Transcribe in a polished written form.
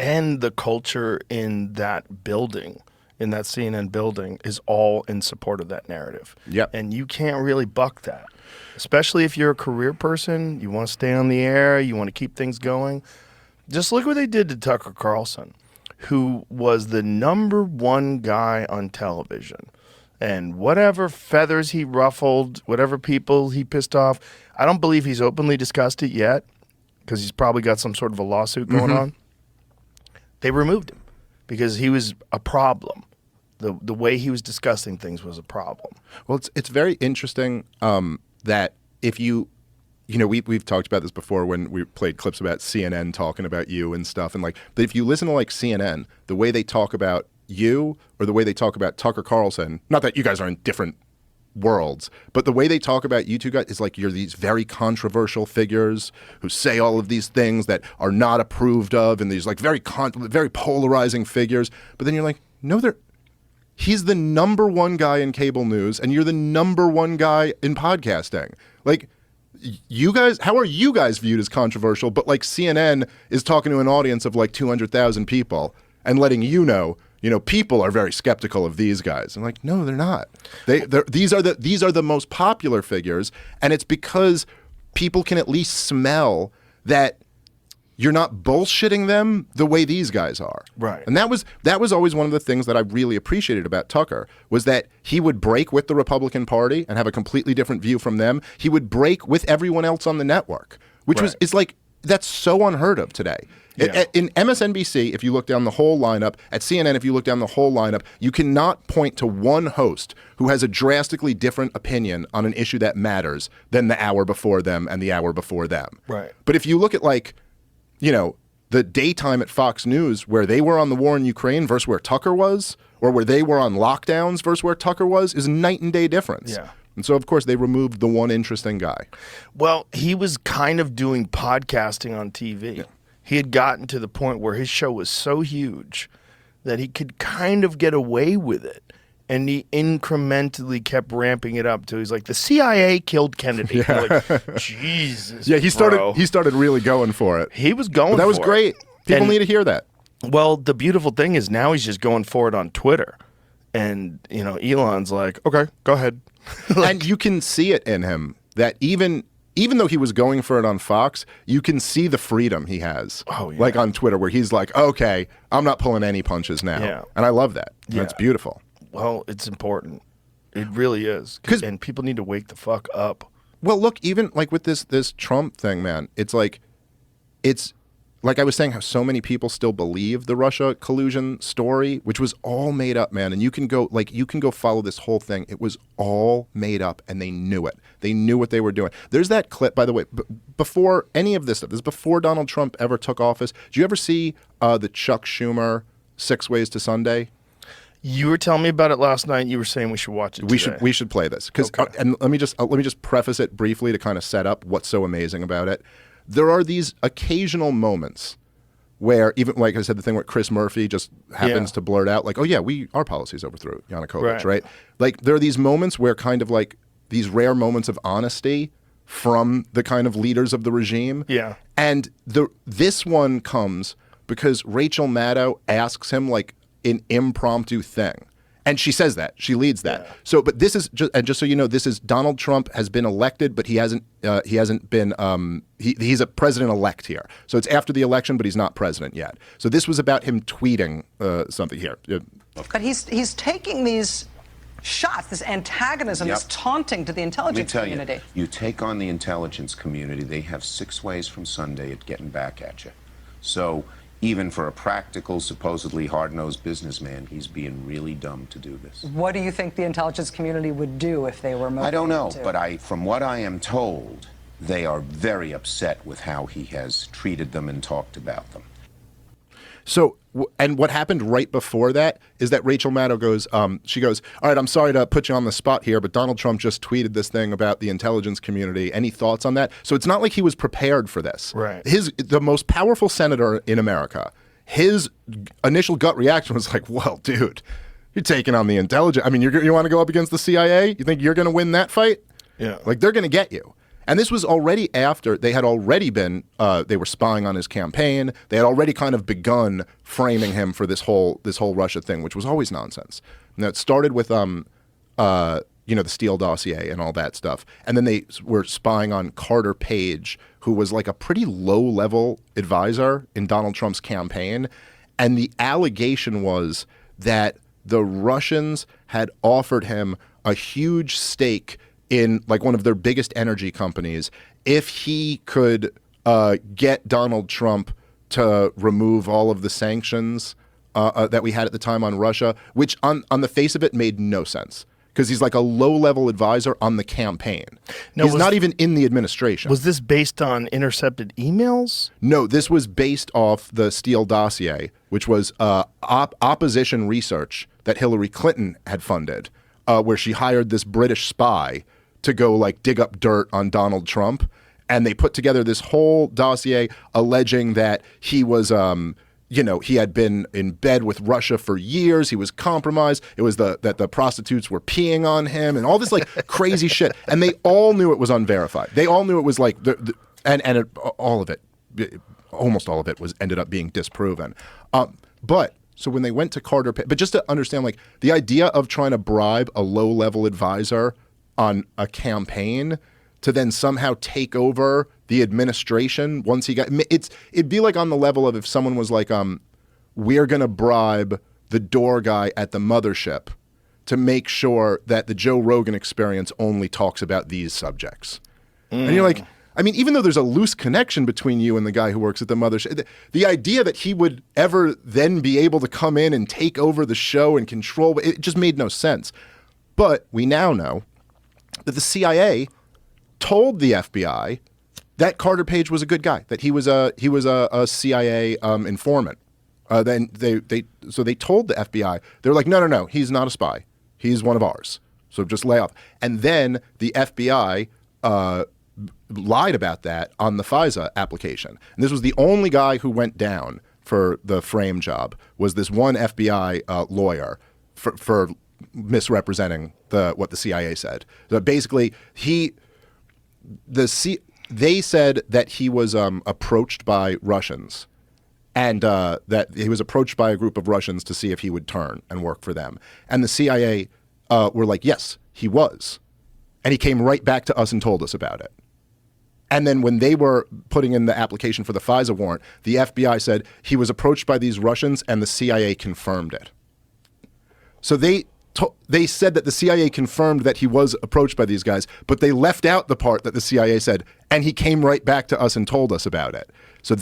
And the culture in that building, in that CNN building, is all in support of that narrative. Yep. And you can't really buck that, especially if you're a career person. You want to stay on the air. You want to keep things going. Just look what they did to Tucker Carlson, who was the #1 guy on television. And whatever feathers he ruffled, whatever people he pissed off, I don't believe he's openly discussed it yet because he's probably got some sort of a lawsuit going on. They removed him because he was a problem. The way he was discussing things was a problem. Well, it's very interesting that if we've talked about this before when we played clips about CNN talking about you and stuff, and but if you listen to CNN, the way they talk about you or the way they talk about Tucker Carlson, not that you guys are in different worlds, but the way they talk about you two guys is you're these very controversial figures who say all of these things that are not approved of, and these very polarizing figures. But then you're like, no, he's the #1 guy in cable news, and you're the #1 guy in podcasting. You guys, how are you guys viewed as controversial? But CNN is talking to an audience of 200,000 people and letting people are very skeptical of these guys. I'm like, no, they're not. These are the most popular figures, and it's because people can at least smell that you're not bullshitting them the way these guys are. Right. And that was always one of the things that I really appreciated about Tucker, was that he would break with the Republican Party and have a completely different view from them. He would break with everyone else on the network, which is that's so unheard of today. Yeah. In MSNBC, if you look down the whole lineup, at CNN, if you look down the whole lineup, you cannot point to one host who has a drastically different opinion on an issue that matters than the hour before them and the hour before them. Right. But if you look at the daytime at Fox News, where they were on the war in Ukraine versus where Tucker was, or where they were on lockdowns versus where Tucker was, is a night and day difference. Yeah. And so, of course, they removed the one interesting guy. Well, he was kind of doing podcasting on TV. Yeah. He had gotten to the point where his show was so huge that he could kind of get away with it. And he incrementally kept ramping it up to he's like, the CIA killed Kennedy. Yeah. Jesus. Yeah, he started really going for it. He was going for it. That was great. People need to hear that. Well, the beautiful thing is now he's just going for it on Twitter. And, Elon's like, okay, go ahead. And you can see it in him that even though he was going for it on Fox, you can see the freedom he has. Oh, yeah. On Twitter, where he's like, okay, I'm not pulling any punches now. Yeah. And I love that. Yeah. That's beautiful. Well, it's important. It really is. And people need to wake the fuck up. Well, look, even with this Trump thing, man, it's like I was saying, how so many people still believe the Russia collusion story, which was all made up, man. And you can go follow this whole thing. It was all made up, and they knew it. They knew what they were doing. There's that clip, by the way, before any of this stuff. This is before Donald Trump ever took office. Did you ever see the Chuck Schumer 6 Ways to Sunday? You were telling me about it last night. You were saying we should watch it today. We should play this and let me just preface it briefly to kind of set up what's so amazing about it. There are these occasional moments where, even like I said, the thing where Chris Murphy just happens to blurt out oh yeah, our policies overthrew Yanukovych, right? There are these moments where kind of these rare moments of honesty from the kind of leaders of the regime. Yeah. And this one comes because Rachel Maddow asks him an impromptu thing. And she says that. She leads that. Yeah. So, but this is just so you know, this is Donald Trump has been elected, but he hasn't been. He's a president-elect here. So it's after the election, but he's not president yet. So this was about him tweeting something here. But he's taking these shots, this antagonism, this taunting to the intelligence community. You take on the intelligence community, they have 6 ways from Sunday at getting back at you. So even for a practical, supposedly hard-nosed businessman, he's being really dumb to do this. What do you think the intelligence community would do if they were motivated? I don't know, but from what I am told, they are very upset with how he has treated them and talked about them. So, and what happened right before that is that Rachel Maddow goes, she goes, all right, I'm sorry to put you on the spot here, but Donald Trump just tweeted this thing about the intelligence community. Any thoughts on that? So it's not like he was prepared for this. Right. The most powerful senator in America, his initial gut reaction was like, well, dude, you're taking on the intelligence. I mean, you want to go up against the CIA? You think you're going to win that fight? Yeah. They're going to get you. And this was already after they had already been, they were spying on his campaign. They had already kind of begun framing him for this whole Russia thing, which was always nonsense. Now it started with, the Steele dossier and all that stuff. And then they were spying on Carter Page, who was like a pretty low-level advisor in Donald Trump's campaign. And the allegation was that the Russians had offered him a huge stake in like one of their biggest energy companies if he could get Donald Trump to remove all of the sanctions that we had at the time on Russia, which on the face of it made no sense because he's like a low-level advisor on the campaign. Now, he's not even in the administration. Was this based on intercepted emails? No, this was based off the Steele dossier, which was opposition research that Hillary Clinton had funded, where she hired this British spy to go like dig up dirt on Donald Trump. And they put together this whole dossier alleging that he was, he had been in bed with Russia for years. He was compromised. It was that the prostitutes were peeing on him and all this like crazy shit. And they all knew it was unverified. They all knew it was like, all of it, almost all of it was ended up being disproven. So when they went to Carter, but just to understand, like the idea of trying to bribe a low-level advisor on a campaign to then somehow take over the administration once he got it'd be like on the level of if someone was like, we're going to bribe the door guy at the mothership to make sure that the Joe Rogan Experience only talks about these subjects. And you're like, I mean, even though there's a loose connection between you and the guy who works at the mothership, the idea that he would ever then be able to come in and take over the show and control, it just made no sense. But we now know that the CIA told the FBI that Carter Page was a good guy, that he was a CIA informant. Then they told the FBI, they're like, no, he's not a spy. He's one of ours. So just lay off. And then the FBI lied about that on the FISA application. And this was the only guy who went down for the frame job was this one FBI lawyer for misrepresenting what the CIA said. So basically, they said that he was approached by Russians and that he was approached by a group of Russians to see if he would turn and work for them. And the CIA were like, yes, he was. And he came right back to us and told us about it. And then when they were putting in the application for the FISA warrant, the FBI said he was approached by these Russians and the CIA confirmed it. So they said that the CIA confirmed that he was approached by these guys, but they left out the part that the CIA said, and he came right back to us and told us about it. So that